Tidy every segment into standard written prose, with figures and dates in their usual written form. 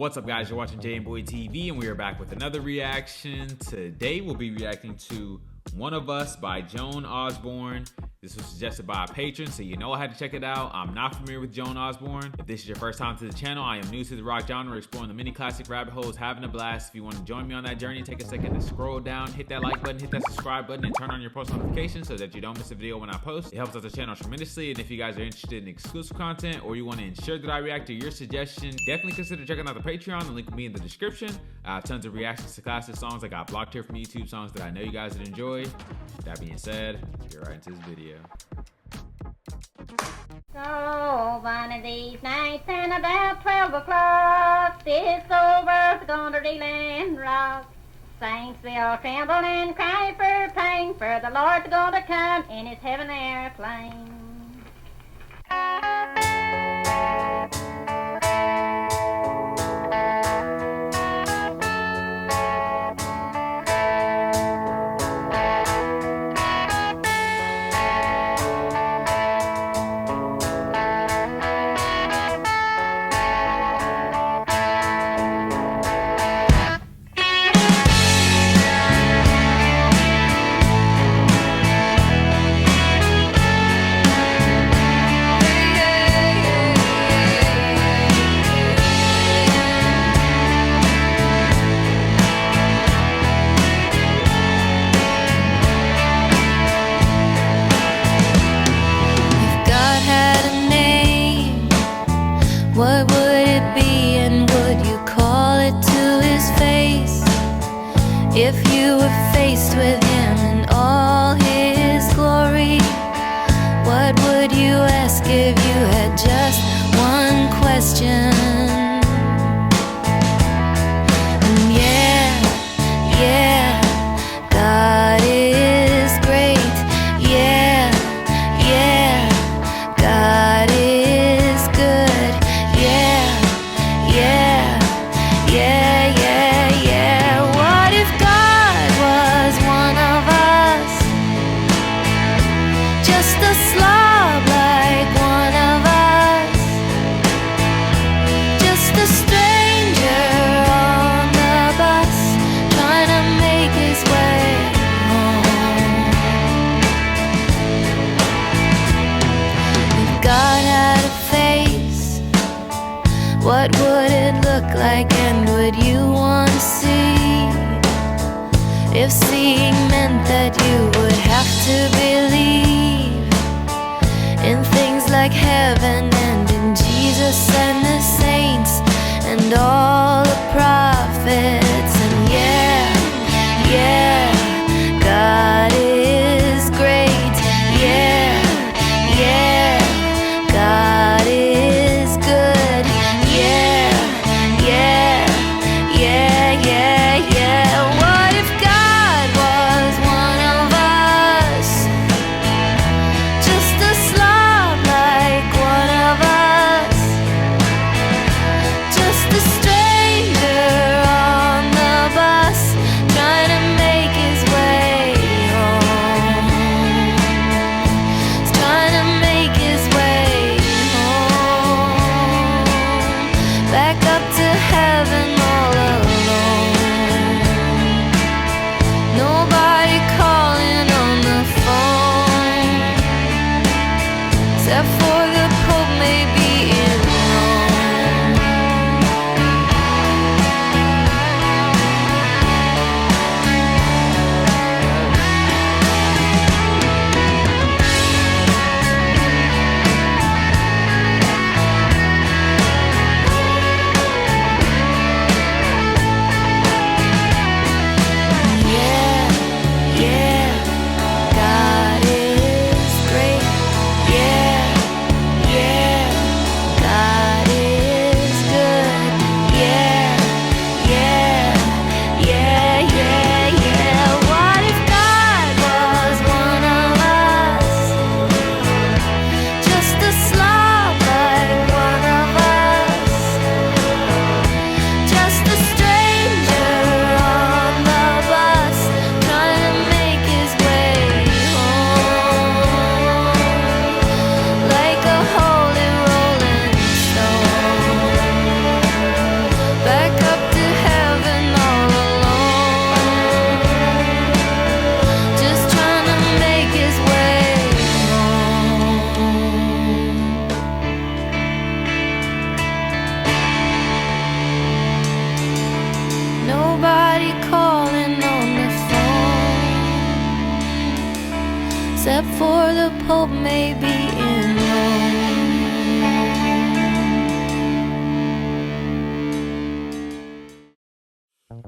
What's up, guys? You're watching jmboytv, and we are back with another reaction. Today we'll be reacting to One of Us by Joan Osborne. This was suggested by a patron, so you know I had to check it out. I'm not familiar with Joan Osborne. If this is your first time to the channel, I am new to the rock genre, exploring the many classic rabbit holes, having a blast. If you want to join me on that journey, take a second to scroll down, hit that like button, hit that subscribe button, and turn on your post notifications so that you don't miss a video when I post. It helps out the channel tremendously, and if you guys are interested in exclusive content or you want to ensure that I react to your suggestion, definitely consider checking out the Patreon. The link will be in the description. I have tons of reactions to classic songs. I got blocked here from YouTube songs that I know you guys would enjoy. That being said, get right into this video. So one of these nights and about 12 o'clock, this old world's gonna reel and rock. Saints will tremble and cry for pain, for the Lord's gonna come in his heavenly airplane. What would it be, and would you call it to his face? If you were faced with him in all his glory, what would you ask if you had just one question? And yeah, God is great. Yeah, God is good. Yeah. What if God was one of us? Just a slob like one of us. Just a stranger on the bus, trying to make his way home. If God had a face, what would it look like, and would you want to see? If seeing meant that you would have to believe in things like heaven and in Jesus and the saints and all the prophets. And yeah, God is great. Yeah, God is good. Yeah. What if God was except for the Pope maybe in Rome.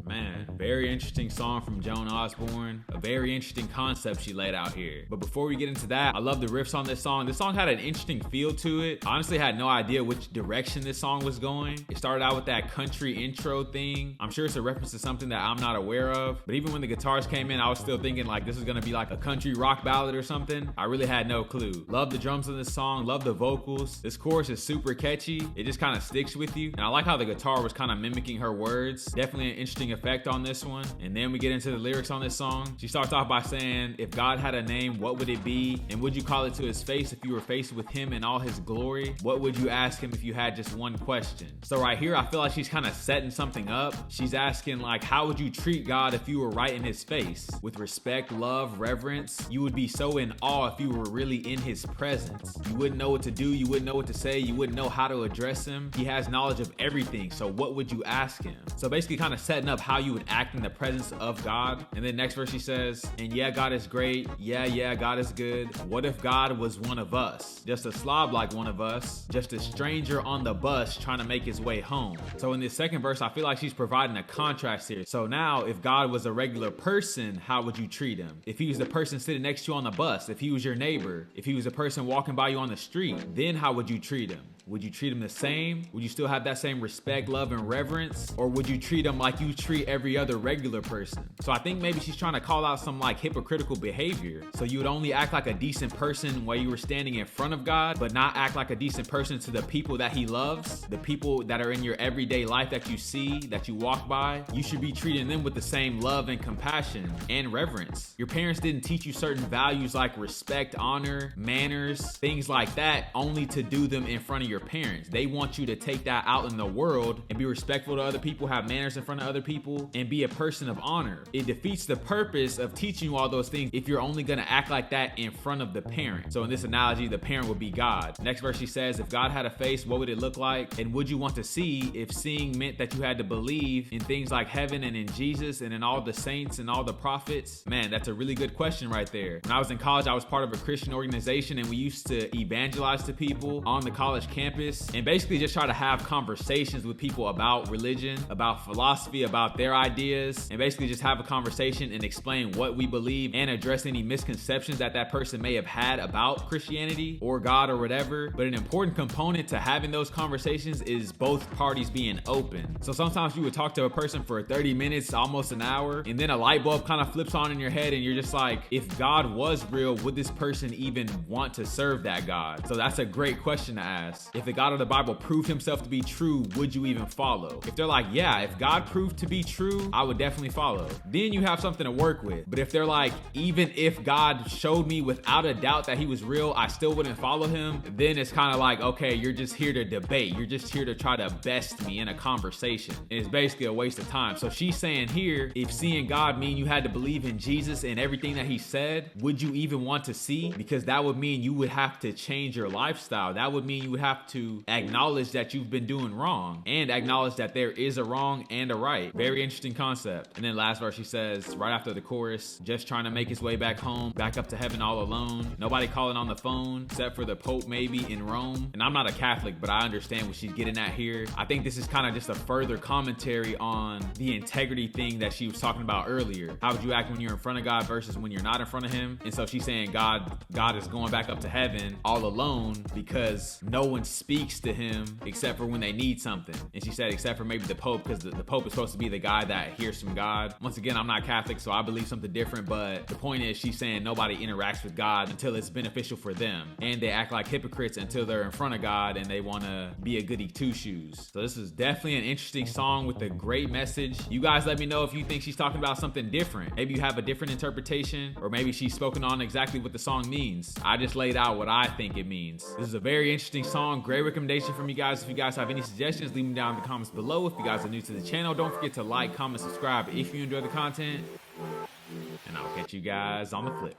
Man, very interesting song from Joan Osborne. A very interesting concept she laid out here. But before we get into that, I love the riffs on this song. This song had an interesting feel to it. I honestly had no idea which direction this song was going. It started out with that country intro thing. I'm sure it's a reference to something that I'm not aware of. But even when the guitars came in, I was still thinking like this is gonna be like a country rock ballad or something. I really had no clue. Love the drums in this song, love the vocals. This chorus is super catchy. It just kind of sticks with you. And I like how the guitar was kind of mimicking her words. Definitely an interesting effect on this one. And then we get into the lyrics on this song. She starts off by saying, if God had a name, what would it be? And would you call it to his face if you were faced with him in all his glory? What would you ask him if you had just one question? So right here, I feel like she's kind of setting something up. She's asking like, how would you treat God if you were right in his face? With respect, love, reverence. You would be so in awe if you were really in his presence. You wouldn't know what to do. You wouldn't know what to say. You wouldn't know how to address him. He has knowledge of everything. So what would you ask him? So basically kind of setting up how you would act in the presence of God. And then next verse she says, and yeah, God is great. Yeah, God is good. What if God was one of us? Just a slob like one of us. Just a stranger on the bus trying to make his way home. So in this second verse, I feel like she's providing a contrast here. So now if God was a regular person, how would you treat him? If he was the person sitting next to you on the bus, if he was your neighbor, if he was a person walking by you on the street, then how would you treat him? Would you treat him the same? Would you still have that same respect, love, and reverence? Or would you treat him like you treat every other regular person? So I think maybe she's trying to call out some like hypocritical behavior. So you would only act like a decent person while you were standing in front of God, but not act like a decent person to the people that he loves, the people that are in your everyday life that you see, that you walk by. You should be treating them with the same love and compassion and reverence. Your parents didn't teach you certain values like respect, honor, manners, things like that, only to do them in front of your parents. They want you to take that out in the world and be respectful to other people, have manners in front of other people, and be a person of honor. It defeats the purpose of teaching you all those things if you're only gonna act like that in front of the parent. So in this analogy, the parent would be God. Next verse she says, if God had a face, what would it look like? And would you want to see if seeing meant that you had to believe in things like heaven and in Jesus and in all the saints and all the prophets? Man, that's a really good question right there. When I was in college, I was part of a Christian organization and we used to evangelize to people on the college campus and basically just try to have conversations with people about religion, about philosophy, about their ideas, and basically just have a conversation and explain what we believe and address any misconceptions that that person may have had about Christianity or God or whatever. But an important component to having those conversations is both parties being open. So sometimes you would talk to a person for 30 minutes, almost an hour, and then a light bulb kind of flips on in your head and you're just like, if God was real, would this person even want to serve that God? So that's a great question to ask. If the God of the Bible proved himself to be true, would you even follow? If they're like, yeah, if God proved to be true, I would definitely follow. Then you have something to work with. But if they're like, even if God showed me without a doubt that he was real, I still wouldn't follow him, then it's kind of like, okay, you're just here to debate. You're just here to try to best me in a conversation. And it's basically a waste of time. So she's saying here, if seeing God mean you had to believe in Jesus and everything that he said, would you even want to see? Because that would mean you would have to change your lifestyle. That would mean you would have to acknowledge that you've been doing wrong and acknowledge that there is a wrong and a right. Very interesting concept. And then last verse she says, right after the chorus, just trying to make his way back home, back up to heaven all alone. Nobody calling on the phone except for the Pope maybe in Rome. And I'm not a Catholic, but I understand what she's getting at here. I think this is kind of just a further commentary on the integrity thing that she was talking about earlier. How would you act when you're in front of God versus when you're not in front of him? And so she's saying God is going back up to heaven all alone because no one speaks to him except for when they need something. And she said except for maybe the Pope, because the Pope is supposed to be the guy that hears from God. Once again, I'm not Catholic, so I believe something different, but the point is she's saying nobody interacts with God until it's beneficial for them, and they act like hypocrites until they're in front of God and they want to be a goody two-shoes. So this is definitely an interesting song with a great message. You guys let me know if you think she's talking about something different. Maybe you have a different interpretation, or maybe she's spoken on exactly what the song means. I just laid out what I think it means. This is a very interesting song. Great recommendation from you guys. If you guys have any suggestions, leave them down in the comments below. If you guys are new to the channel, don't forget to like, comment, subscribe if you enjoy the content, and I'll catch you guys on the flip.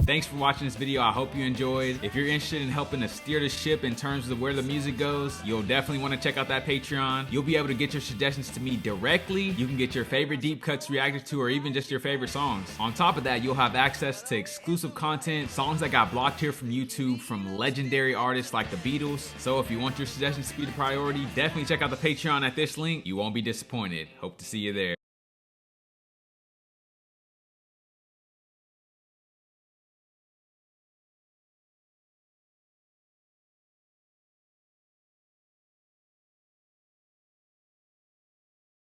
Thanks for watching this video. I hope you enjoyed. If you're interested in helping to steer the ship in terms of where the music goes, you'll definitely want to check out that Patreon. You'll be able to get your suggestions to me directly. You can get your favorite deep cuts reacted to, or even just your favorite songs. On top of that, you'll have access to exclusive content, songs that got blocked here from YouTube from legendary artists like the Beatles. So if you want your suggestions to be the priority, definitely check out the Patreon at this link. You won't be disappointed. Hope to see you there.